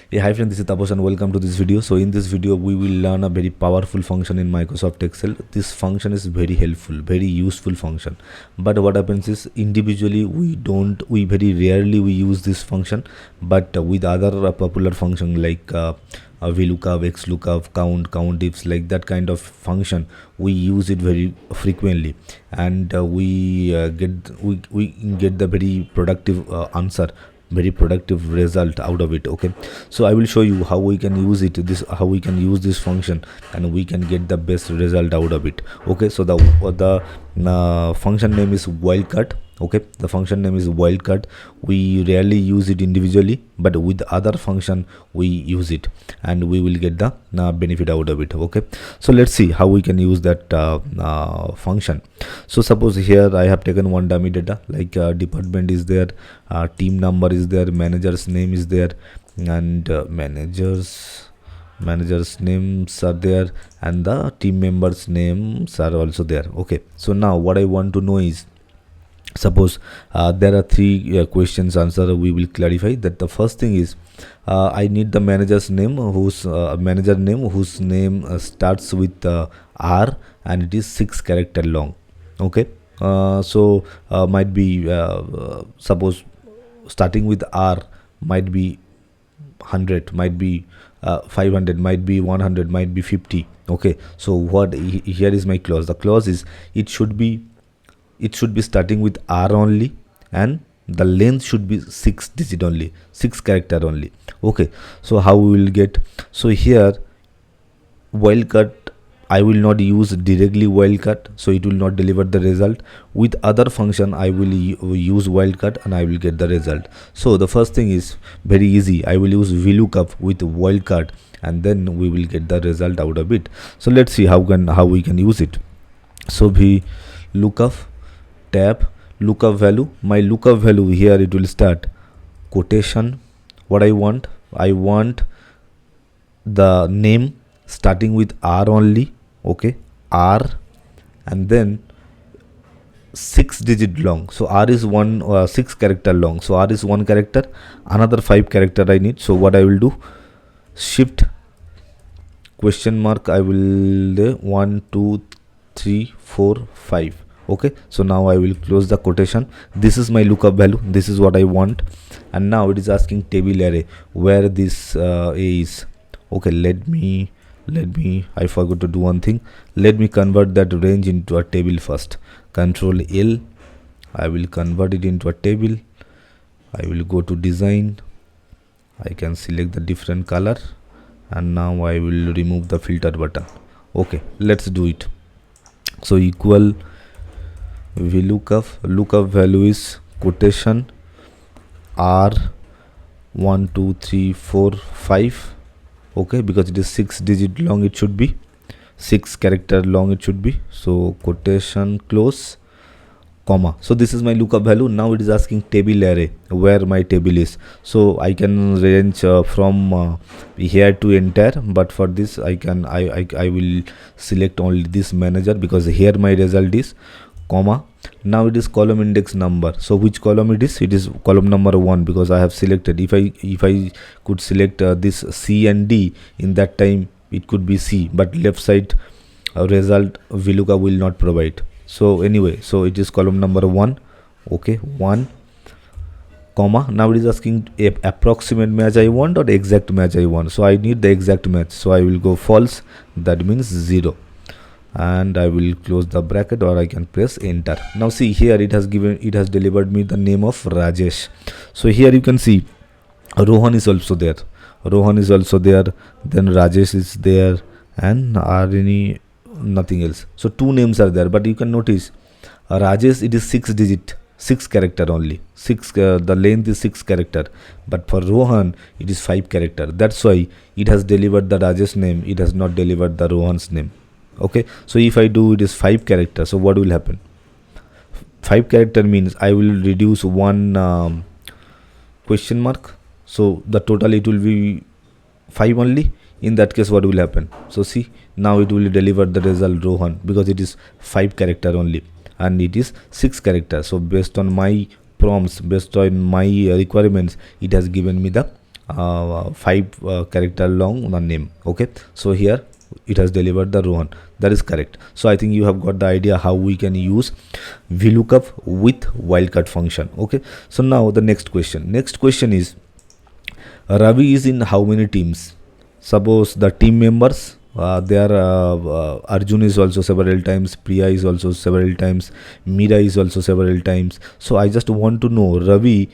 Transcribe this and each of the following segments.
Hey, hi friend, this is Taposh and welcome to this video. So in this video we will learn a very powerful function in Microsoft Excel. This function is very helpful, very useful function. But what happens is individually we very rarely we use this function, but with other popular function like VLOOKUP, HLOOKUP, count ifs, like that kind of function, we use it very frequently, and we get the very productive answer, very productive result out of it. Okay, so I will show you how we can use it, how we can use this function and we can get the best result out of it. Okay, so the function name is wildcard. Okay, the function name is wildcard. We rarely use it individually, but with other function we use it and we will get the benefit out of it. Okay, so let's see how we can use that function. So suppose here I have taken one dummy data, like department is there, team number is there, manager's name is there, and managers names are there, and the team members names are also there. Okay, so now what I want to know is, suppose there are three questions answer we will clarify. That the first thing is I need the manager's name whose name starts with R and it is 6 character long. Okay, so might be suppose starting with R might be 100, might be 500, might be 100, might be 50. Okay, so what here is my clause. The clause is it should be starting with R only, and the length should be 6 digit only, 6 character only. Okay, so how we will get? So here wildcard, I will not use directly wildcard, so it will not deliver the result. With other function I will use wildcard and I will get the result. So the first thing is very easy. I will use VLOOKUP with wildcard and then we will get the result out of it. So let's see how we can use it. So VLOOKUP, tab, lookup value. My lookup value here, it will start quotation. What I want the name starting with R only. Okay, R, and then 6 digit long. So R is 6 character long, so R is 1 character, another 5 character I need. So what I will do, shift question mark, I will do 1 2 3 4 5. Okay, so now I will close the quotation. This is my lookup value, this is what I want, and now it is asking table array where this is. Okay, let me I forgot to do one thing. Let me convert that range into a table first. Control L, I will convert it into a table. I will go to design, I can select the different color, and now I will remove the filter button. Okay, let's do it. So equal VLOOKUP, lookup value is quotation R 1 2 3 4 5. Okay, because it is 6 digit long, it should be 6 character long, it should be. So quotation close, comma. So this is my lookup value. Now it is asking table array where my table is. So I can range from here to entire, but for this I will select only this manager because here my result is, comma. Now it is column index number. So which column it is? It is column number 1 because I have selected. If I could select this C and D, in that time it could be C, but left side result VLOOKUP will not provide. So anyway, so it is column number 1. Okay, 1, comma. Now it is asking approximate match I want or exact match I want. So I need the exact match, so I will go false, that means 0, and I will close the bracket, or I can press enter. Now see here, it has delivered me the name of Rajesh. So here you can see Rohan is also there, then Rajesh is there, and nothing else. So 2 names are there, but you can notice Rajesh, it is 6 digit, 6 character only, the length is 6 character, but for Rohan it is 5 character. That's why it has delivered the Rajesh name, it has not delivered the Rohan's name. Okay, so if I do it is 5 character, so what will happen? 5 character means I will reduce 1 question mark, so the total it will be 5 only. In that case, what will happen? So see, now it will deliver the result Rohan because it is 5 character only and it is 6 character. So based on my prompts, based on my requirements, it has given me the 5 character long the name. Okay, so here it has delivered the Rohan. That is correct. So I think you have got the idea how we can use VLOOKUP with wildcard function. Okay, so now the next question is, Ravi is in how many teams? Suppose the team members, there Arjun is also several times, Priya is also several times, Meera is also several times. So I just want to know Ravi,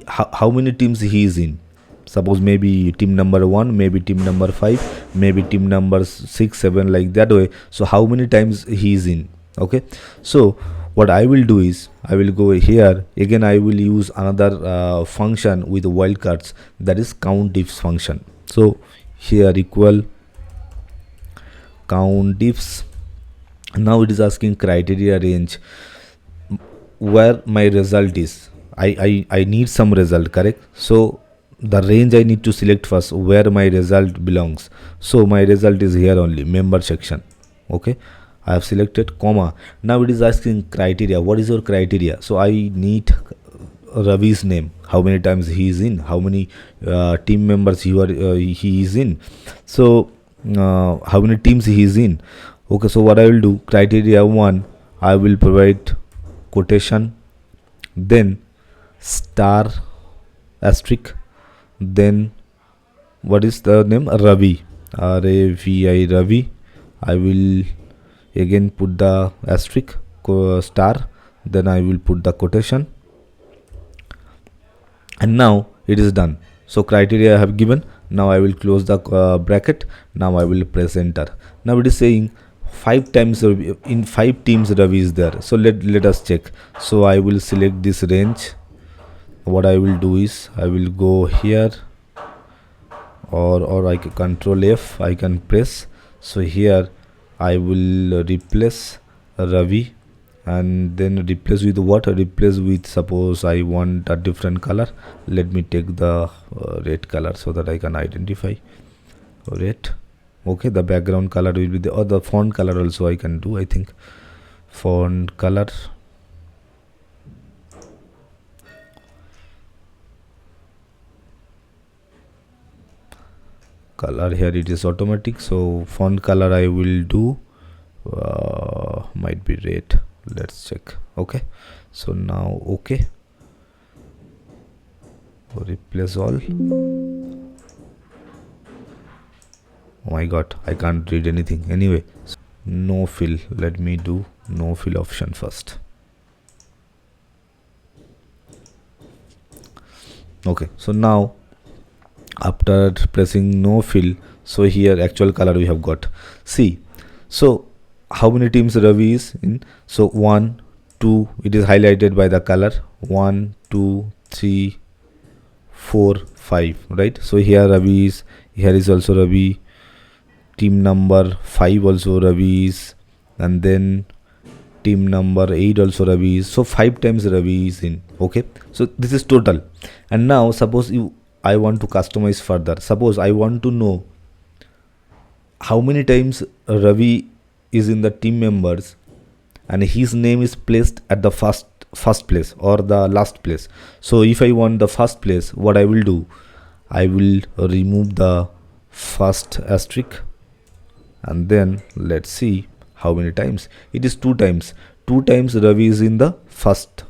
how many teams he is in. Suppose maybe team number 1, maybe team number 5, maybe team number 6, 7, like that way. So how many times he is in. Okay, so what I will do is I will go here again. I will use another function with wildcards, that is count ifs function. So here equal count ifs. Now it is asking criteria range where my result is. I need some result, correct? So the range I need to select first where my result belongs. So my result is here only, member section. Okay, I have selected comma. Now it is asking criteria. What is your criteria? So I need Ravi's name, how many times he is in, how many team members he is in, so how many teams he is in. Okay, so what I will do, criteria 1, I will provide quotation, then star asterisk, then what is the name, Ravi, Ravi, Ravi. I will again put the asterisk, star, then I will put the quotation, and now it is done. So criteria I have given. Now I will close the bracket. Now I will press enter. Now it is saying 5 times in 5 teams Ravi is there. So let us check. So I will select this range. What I will do is I will go here, or I can control F, I can press. So here I will replace Ravi, and then replace with what? Replace with, suppose I want a different color. Let me take the red color so that I can identify red. Okay, the background color will be the font color also I can do, I think. Font color, here it is automatic. So font color I will do might be red. Let's check. Okay, so now okay, replace all. Oh my god, I can't read anything. Anyway, so no fill, let me do no fill option first. Okay, so now after pressing no fill, so here actual color we have got. See, so how many teams Ravi is in? So 1, 2, it is highlighted by the color, 1, 2, 3, 4, 5, right? So here Ravi is, here is also Ravi, team number 5 also Ravi is, and then team number 8 also Ravi is. So 5 times Ravi is in. Okay, so this is total. And now suppose I want to customize further. Suppose I want to know how many times Ravi is in the team members and his name is placed at the first place or the last place. So if I want the first place, what I will do, I will remove the first asterisk, and then let's see how many times. It is 2 times. 2 times Ravi is in the first,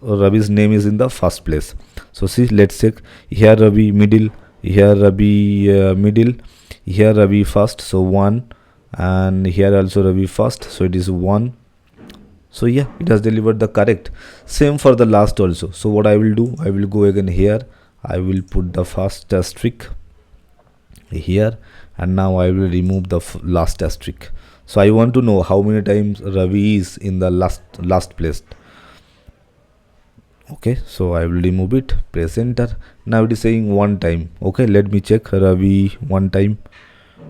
Ravi's name is in the first place. So see, let's check. Here Ravi middle, here Ravi middle, here Ravi first, so 1, and here also Ravi first, so it is 1. So yeah, it has delivered the correct. Same for the last also. So what I will do, I will go again here, I will put the first asterisk here, and now I will remove the last asterisk. So I want to know how many times Ravi is in the last place. Okay, so I will remove it, press enter. Now it is saying 1 time. Okay, let me check. Ravi 1 time,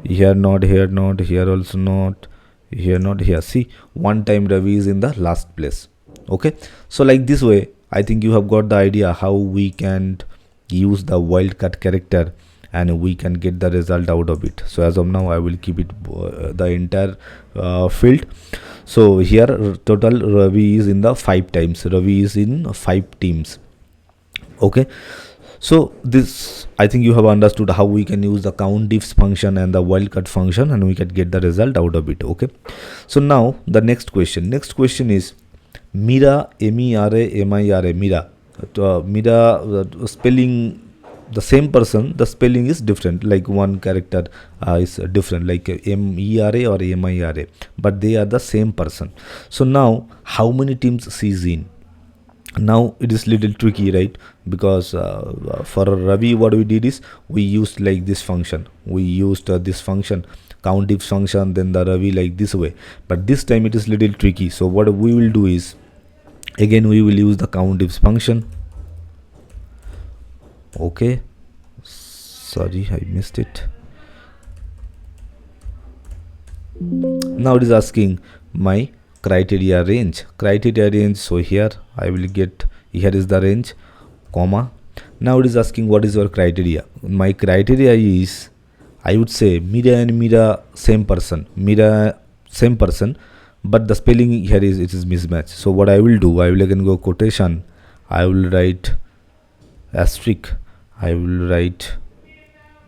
here not, here not, here also not, here not, here. See, 1 time Ravi is in the last place. Okay, so like this way I think you have got the idea how we can use the wildcard character and we can get the result out of it. So as of now I will keep it the entire field. So here total Ravi is in the 5 times, Ravi is in 5 teams. Okay, So this, I think you have understood how we can use the count ifs function and the wildcard function, and we can get the result out of it. Okay, so now the next question is mira, mira, mira. Mira, spelling the same person, the spelling is different, like one character is different, like mera or mira, but they are the same person. So now how many teams she's in? Now it is little tricky, right? Because for Ravi, what we did is we used like this function, we used this function, count if function, then the Ravi, like this way. But this time it is little tricky, so what we will do is, again we will use the count if function. Okay, sorry, I missed it. Now it is asking my criteria range. So here I will get, here is the range, comma. Now it is asking what is your criteria. My criteria is, I would say mira and mira same person, but the spelling here is, it is mismatch. So what I will do, I will again go quotation, I will write asterisk, I will write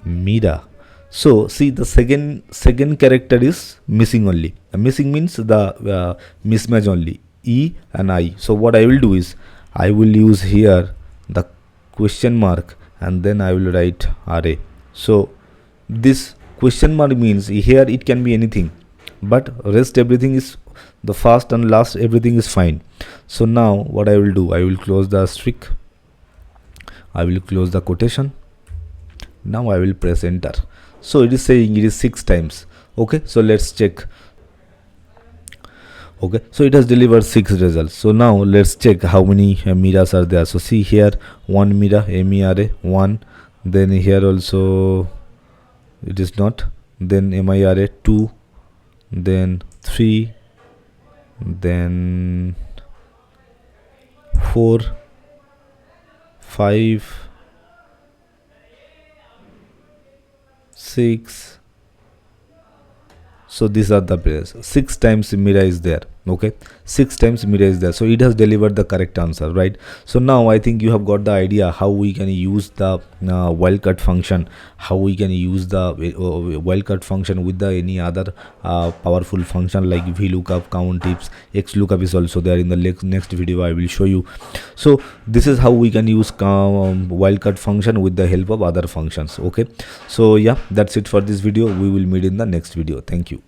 mira. So see, the second character is missing only. Missing means the mismatch only, E and I. So what I will do is, I will use here the question mark and then I will write array. So this question mark means here it can be anything, but rest everything is, the first and last everything is fine. So now what I will do, I will close the asterisk, I will close the quotation. Now I will press enter. So it is saying it is 6 times. Okay, so let's check. Okay, so it has delivered 6 results. So now let's check how many miras are there. So see here, 1 mira, mira, 1, then here also it is not, then mira 2, then 3, then 4, 5, 6. So these are the pairs. 6 times mira is there. Okay, 6 times mira is there. So it has delivered the correct answer, right? So now I think you have got the idea how we can use the wildcard function, how we can use the wildcard function with the any other powerful function like VLOOKUP, count ifs, HLOOKUP is also there. In the next video I will show you. So this is how we can use wildcard function with the help of other functions. Okay, so yeah, that's it for this video. We will meet in the next video. Thank you.